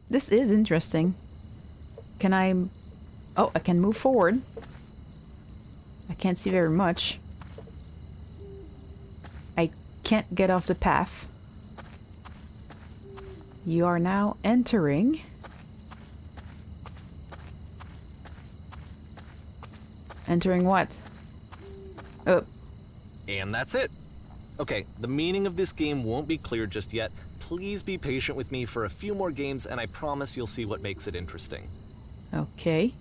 This is interesting. Can I... Oh, I can move forward. I can't see very much. I can't get off the path. You are now entering... Entering what? Oh. And that's it. Okay, the meaning of this game won't be clear just yet. Please be patient with me for a few more games, and I promise you'll see what makes it interesting. Okay.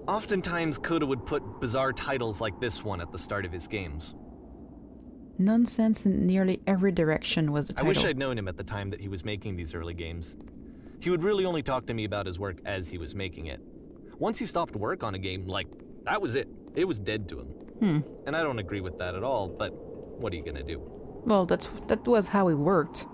Oftentimes, Coda would put bizarre titles like this one at the start of his games. Nonsense in nearly every direction was the title. I wish I'd known him at the time that he was making these early games. He would really only talk to me about his work as he was making it. Once he stopped work on a game, like, that was it. It was dead to him. And I don't agree with that at all, but what are you gonna do? Well, that was how he worked.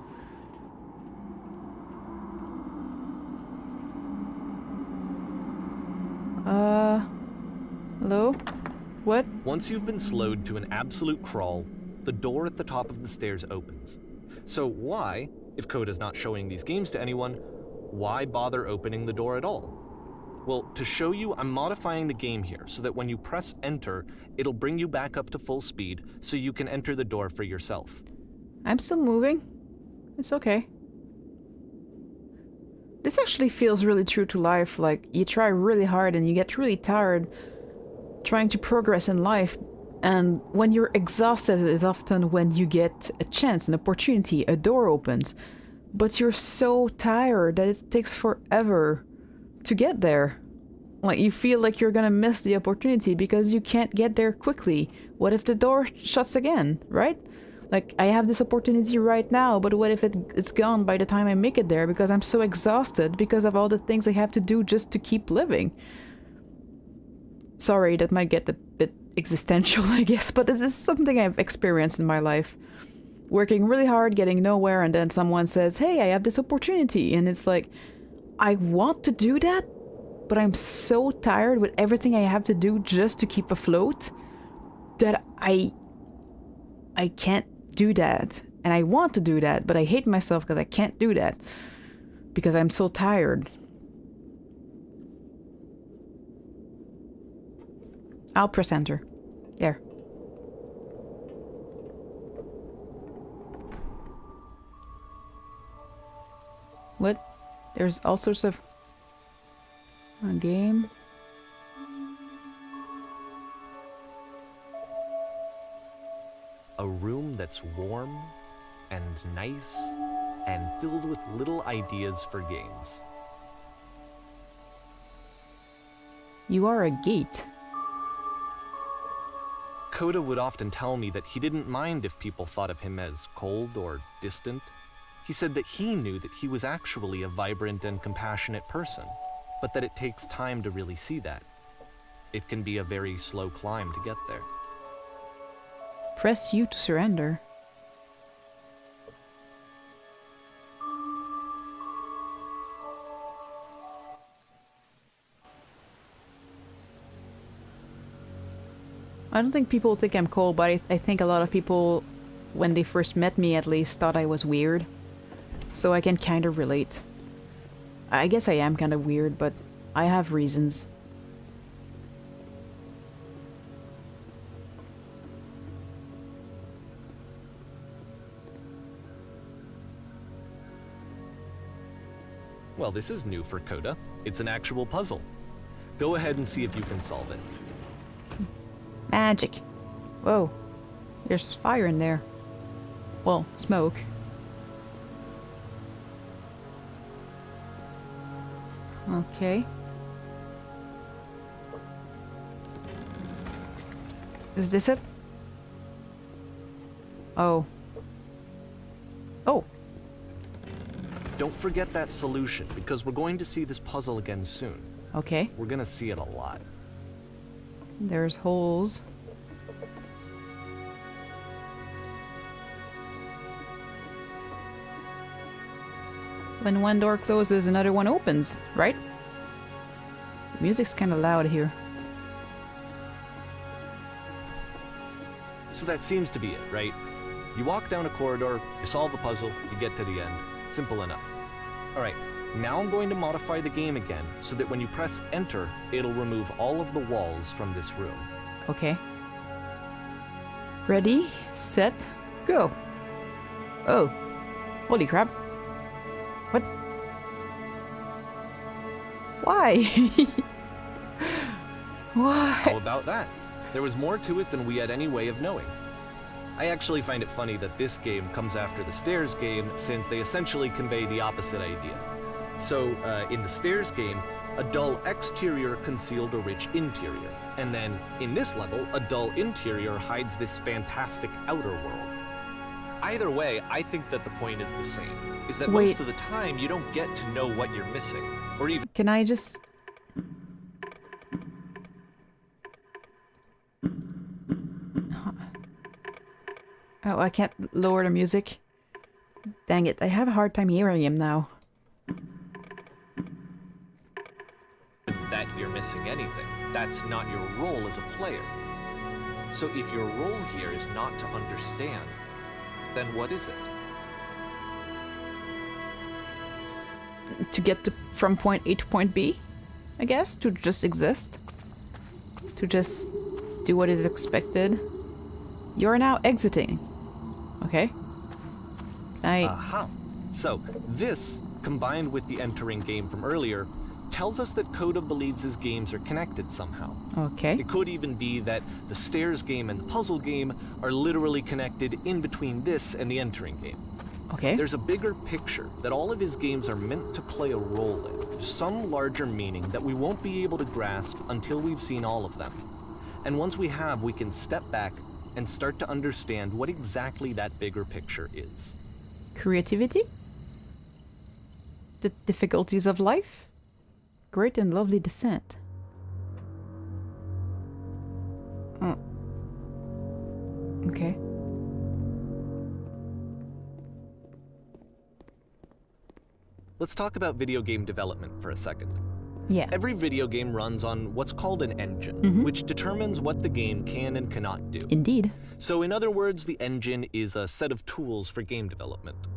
Hello? What? Once you've been slowed to an absolute crawl, the door at the top of the stairs opens. So why, if Coda's not showing these games to anyone, why bother opening the door at all? Well, to show you, I'm modifying the game here so that when you press enter, it'll bring you back up to full speed so you can enter the door for yourself. I'm still moving. It's okay. This actually feels really true to life. Like, you try really hard and you get really tired trying to progress in life. And when you're exhausted is often when you get a chance, an opportunity, a door opens. But you're so tired that it takes forever to get there. Like, you feel like you're gonna miss the opportunity because you can't get there quickly. What if the door shuts again, right? Like, I have this opportunity right now, but what if it's gone by the time I make it there because I'm so exhausted because of all the things I have to do just to keep living? Sorry, that might get a bit existential, I guess, but this is something I've experienced in my life. Working really hard, getting nowhere, and then someone says, hey, I have this opportunity, and it's like, I want to do that, but I'm so tired with everything I have to do just to keep afloat that I can't do that. And I want to do that, but I hate myself because I can't do that because I'm so tired. I'll press enter. There. What? There's all sorts of... A game? A room that's warm and nice and filled with little ideas for games. You are a gate. Coda would often tell me that he didn't mind if people thought of him as cold or distant. He said that he knew that he was actually a vibrant and compassionate person, but that it takes time to really see that. It can be a very slow climb to get there. Press U to surrender. I don't think people think I'm cold, but I think a lot of people, when they first met me at least, thought I was weird. So I can kind of relate. I guess I am kind of weird, but I have reasons. Well, this is new for Coda. It's an actual puzzle. Go ahead and see if you can solve it. Magic. Whoa. There's fire in there. Well, smoke. Okay. Is this it? Oh. Oh. Don't forget that solution, because we're going to see this puzzle again soon. Okay. We're gonna see it a lot. There's holes. When one door closes, another one opens, right? Music's kind of loud here. So that seems to be it, right? You walk down a corridor, you solve a puzzle, you get to the end. Simple enough. All right, now I'm going to modify the game again so that when you press enter, it'll remove all of the walls from this room. Okay. Ready, set, go. Oh. Holy crap. What? Why? Why? How about that? There was more to it than we had any way of knowing. I actually find it funny that this game comes after the stairs game, since they essentially convey the opposite idea. So, in the stairs game, a dull exterior concealed a rich interior. And then, in this level, a dull interior hides this fantastic outer world. Either way, I think that the point is the same, is that most of the time you don't get to know what you're missing, or even— Can I just... Oh, I can't lower the music. Dang it, I have a hard time hearing him now. that you're missing anything. That's not your role as a player. So if your role here is not to understand, then what is it? To get from point A to point B, I guess. To just exist. To just do what is expected. You're now exiting. Okay. Aha. So, this, combined with the entering game from earlier, tells us that Coda believes his games are connected somehow. Okay. It could even be that the stairs game and the puzzle game are literally connected in between this and the entering game. Okay. There's a bigger picture that all of his games are meant to play a role in, some larger meaning that we won't be able to grasp until we've seen all of them. And once we have, we can step back and start to understand what exactly that bigger picture is. Creativity? The difficulties of life? Great and lovely descent. Oh. Okay. Let's talk about video game development for a second. Yeah. Every video game runs on what's called an engine, which determines what the game can and cannot do. Indeed. So in other words, the engine is a set of tools for game development.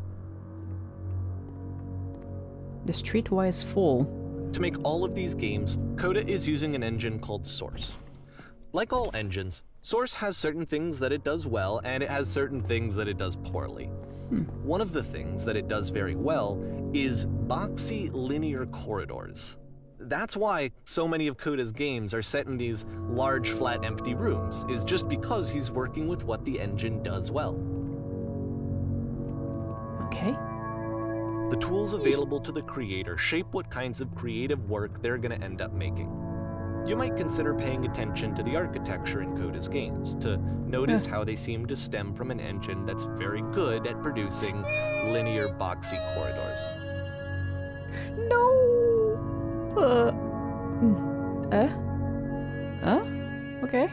The streetwise fool. To make all of these games, Coda is using an engine called Source. Like all engines, Source has certain things that it does well, and it has certain things that it does poorly. One of the things that it does very well is boxy linear corridors. That's why so many of Coda's games are set in these large, flat, empty rooms, is just because he's working with what the engine does well. Okay. The tools available to the creator shape what kinds of creative work they're going to end up making. You might consider paying attention to the architecture in Coda's games, to notice how they seem to stem from an engine that's very good at producing linear, boxy corridors. No! Okay.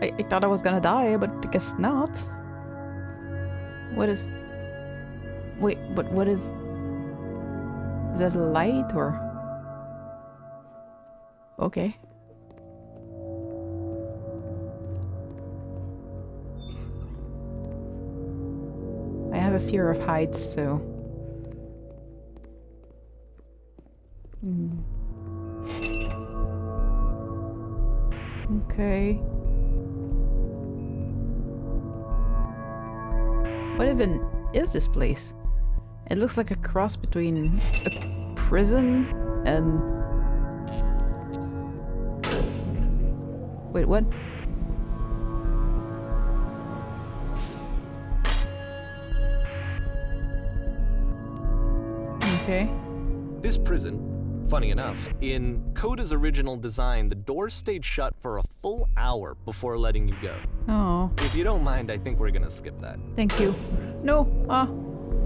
I thought I was gonna die, but I guess not. What is... Wait, but what is... Is that a light, or... Okay. I have a fear of heights, so... Okay. What even is this place? It looks like a cross between a prison and... Wait, what? Okay. This prison, funny enough, in Coda's original design, the doors stayed shut for a full hour before letting you go. Oh, If you don't mind, I think we're gonna skip that. thank you. No,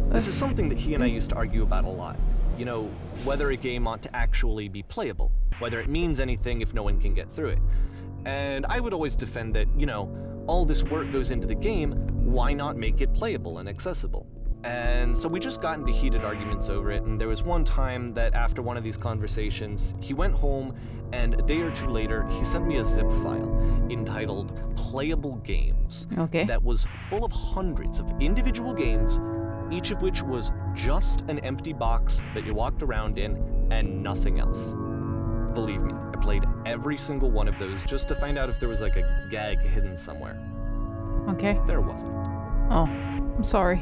This is something that he and I used to argue about a lot. You know, whether a game ought to actually be playable, whether it means anything if no one can get through it. And I would always defend that, you know, all this work goes into the game, why not make it playable and accessible? And so we just got into heated arguments over it, and there was one time that after one of these conversations, he went home, and a day or two later, he sent me a zip file entitled Playable Games. Okay. That was full of hundreds of individual games, each of which was just an empty box that you walked around in and nothing else. Believe me, I played every single one of those just to find out if there was like a gag hidden somewhere. Okay. There wasn't. Oh, I'm sorry.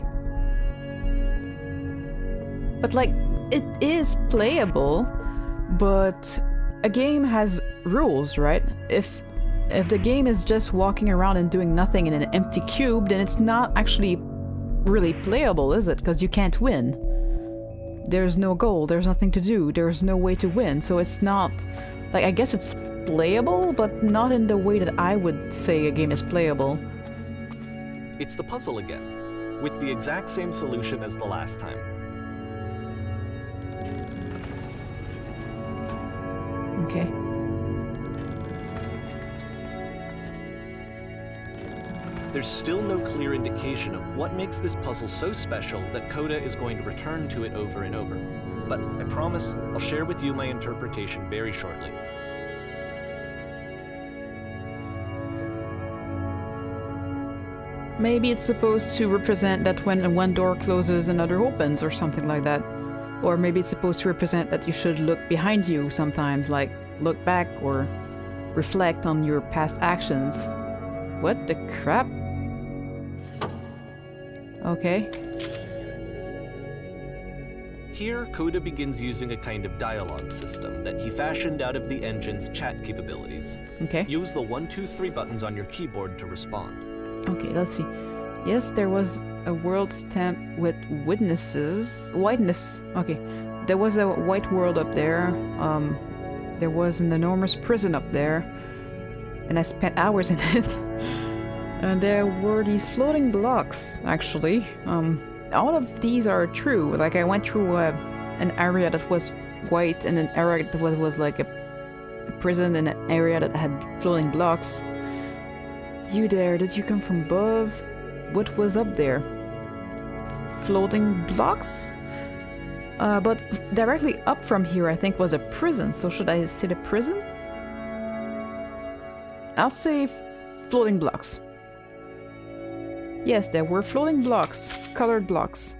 But like, it is playable, but a game has rules, right? If the game is just walking around and doing nothing in an empty cube, then it's not actually really playable, is it? Because you can't win. There's no goal, there's nothing to do, there's no way to win, so it's not... Like, I guess it's playable, but not in the way that I would say a game is playable. It's the puzzle again, with the exact same solution as the last time. Okay. There's still no clear indication of what makes this puzzle so special that Coda is going to return to it over and over. But I promise I'll share with you my interpretation very shortly. Maybe it's supposed to represent that when one door closes, another opens, or something like that. Or maybe it's supposed to represent that you should look behind you sometimes, like look back or reflect on your past actions. What the crap? Okay. Here, Coda begins using a kind of dialogue system that he fashioned out of the engine's chat capabilities. Okay. Use the 1, 2, 3 buttons on your keyboard to respond. Okay, let's see. Yes, there was a world stamped with witnesses. Whiteness. Okay. There was a white world up there. There was an enormous prison up there. And I spent hours in it. And there were these floating blocks, actually. All of these are true. Like, I went through an area that was white and an area that was like a prison and an area that had floating blocks. You there, did you come from above? What was up there? Floating blocks? But directly up from here, I think, was a prison. So should I say the prison? I'll say floating blocks. Yes, there were floating blocks, colored blocks.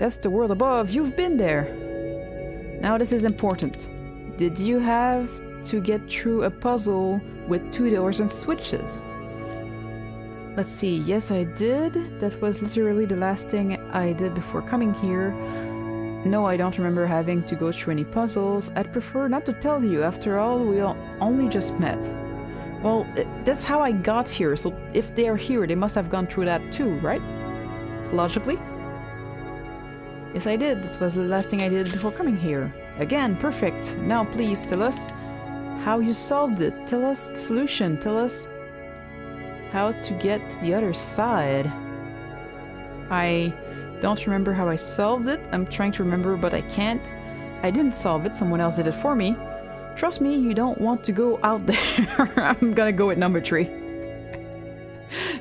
That's the world above. You've been there. Now this is important. Did you have to get through a puzzle with 2 doors and switches? Let's see. Yes, I did. That was literally the last thing I did before coming here. No, I don't remember having to go through any puzzles. I'd prefer not to tell you. After all, we only just met. Well, that's how I got here, so if they're here, they must have gone through that too, right? Logically? Yes, I did. That was the last thing I did before coming here. Again, perfect. Now please tell us how you solved it. Tell us the solution. Tell us how to get to the other side. I don't remember how I solved it. I'm trying to remember, but I can't. I didn't solve it. Someone else did it for me. Trust me, you don't want to go out there. I'm gonna go with number 3.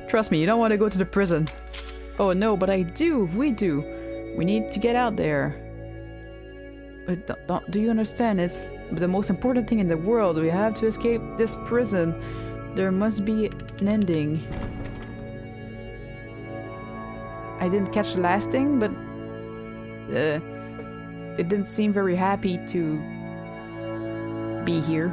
Trust me, you don't want to go to the prison. Oh no, but I do. We do. We need to get out there. But do you understand? It's the most important thing in the world. We have to escape this prison. There must be an ending. I didn't catch the last thing, but they didn't seem very happy to be here.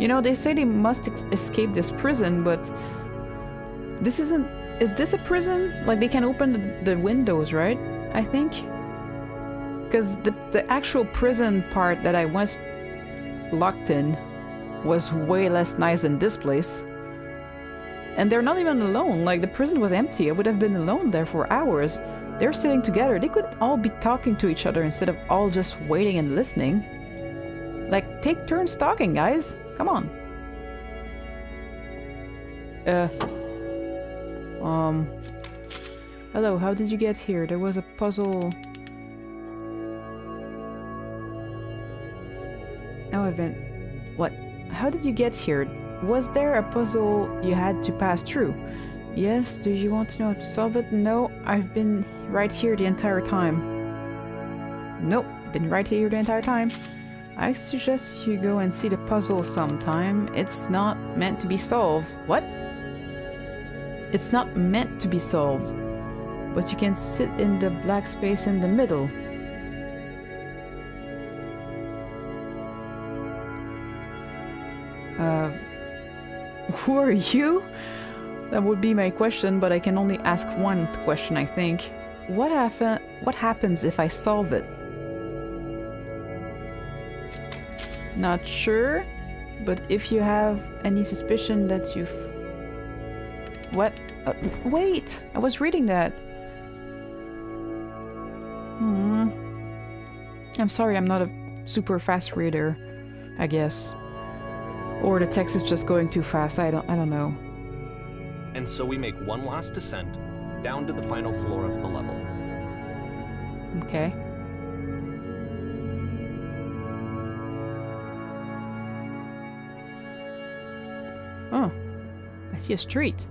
You know, they say they must escape this prison, but this isn't... Is this a prison? Like, they can open the windows, right? I think? Because the actual prison part that I was locked in was way less nice than this place. And they're not even alone. Like, the prison was empty. I would have been alone there for hours. They're sitting together. They could all be talking to each other instead of all just waiting and listening. Like, take turns talking, guys. Come on. Hello, how did you get here? There was a puzzle. Now I've been... What? How did you get here? Was there a puzzle you had to pass through? Yes, do you want to know how to solve it? No, I've been right here the entire time. Nope, been right here the entire time. I suggest you go and see the puzzle sometime. It's not meant to be solved. What? It's not meant to be solved. But you can sit in the black space in the middle. Who are you? That would be my question, but I can only ask one question, I think. What happens if I solve it? Not sure, but if you have any suspicion that you've... What? Wait! I was reading that. I'm sorry, I'm not a super fast reader, I guess. Or the text is just going too fast, I don't know. And so we make one last descent down to the final floor of the level. Okay. Oh, I see a street.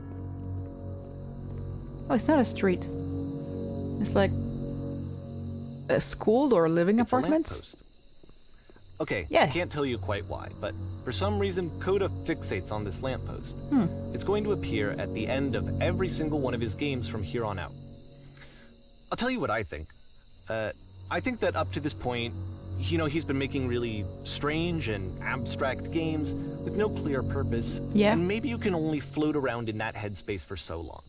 Oh, it's not a street. It's like a school or a living It's apartment. a lamppost. Okay, Yeah. I can't tell you quite why, but for some reason Coda fixates on this lamppost. It's going to appear at the end of every single one of his games from here on out. I'll tell you what I think. I think that up to this point, he's been making really strange and abstract games with no clear purpose. Yeah. And maybe you can only float around in that headspace for so long.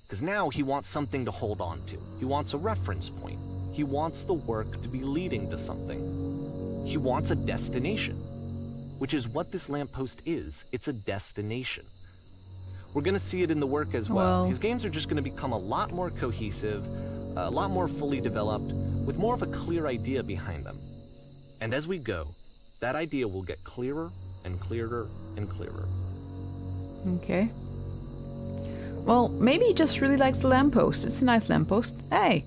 Because now he wants something to hold on to. He wants a reference point. He wants the work to be leading to something. He wants a destination, which is what this lamppost is. It's a destination. We're going to see it in the work as well. His games are just going to become a lot more cohesive, a lot more fully developed, with more of a clear idea behind them. And as we go, that idea will get clearer and clearer and clearer. Okay. Well, maybe he just really likes the lamppost. It's a nice lamppost. Hey,